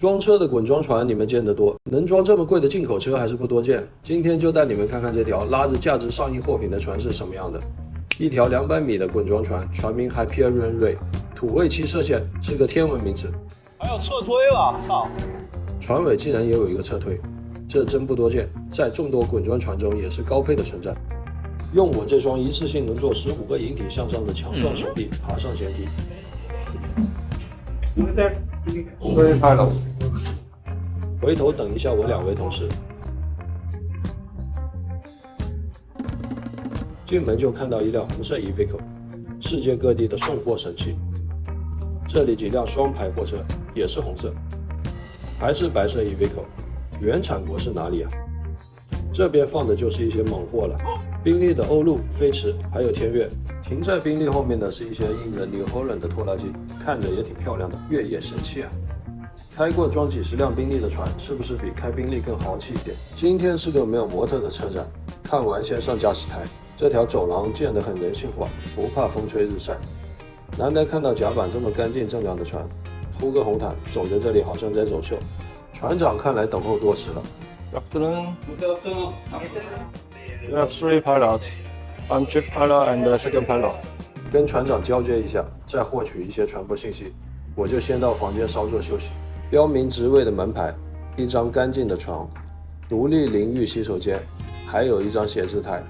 装车的滚装船你们见得多，能装这么贵的进口车还是不多见。今天就带你们看看这条拉着价值上亿货品的船是什么样的。一条200米的滚装船，船名 Hyperion Ray， 土卫七射线是个天文名词。还有撤推了，操！船尾竟然也有一个撤推，这真不多见，在众多滚装船中也是高配的存在。用我这双一次性能做15个引体向上的强壮手臂爬上舷梯。回头等一下我2位同事。进门就看到一辆红色 Iveco， 世界各地的送货神器。这里几辆双排货车也是红色，还是白色 Iveco， 原产国是哪里啊？这边放的就是一些猛货了，宾利的欧陆、飞驰还有天越。停在宾利后面的是一些印着 New Holland 的拖拉机，看着也挺漂亮的越野神器啊。开过装几十辆宾利的船，是不是比开宾利更豪气一点？今天是个没有模特的车展，看完先上驾驶台。这条走廊建得很人性化，不怕风吹日晒。难得看到甲板这么干净正亮的船，铺个红毯，走在这里好像在走秀。船长看来等候多时了。Afternoon. We have 3 pilots. I'm chief pilot and the second pilot. 跟船长交接一下，再获取一些船舶信息。我就先到房间稍作休息。标明职位的门牌，一张干净的床，独立淋浴洗手间，还有一张写字台。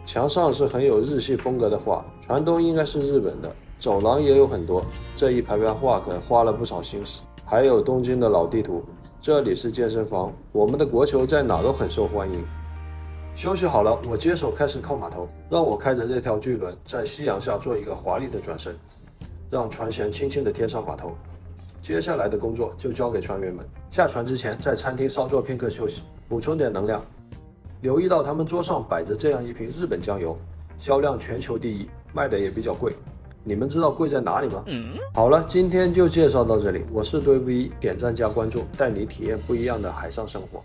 墙上是很有日系风格的画，船东应该是日本的。走廊也有很多，这一排排画可花了不少心思。还有东京的老地图，这里是健身房，我们的国球在哪都很受欢迎。休息好了，我接手开始靠码头，让我开着这条巨轮在夕阳下做一个华丽的转身，让船舷轻轻地贴上码头。接下来的工作就交给船员们。下船之前，在餐厅稍作片刻休息，补充点能量。留意到他们桌上摆着这样一瓶日本酱油，销量全球第一，卖的也比较贵。你们知道贵在哪里吗？好了，今天就介绍到这里。我是对不一，点赞加关注，带你体验不一样的海上生活。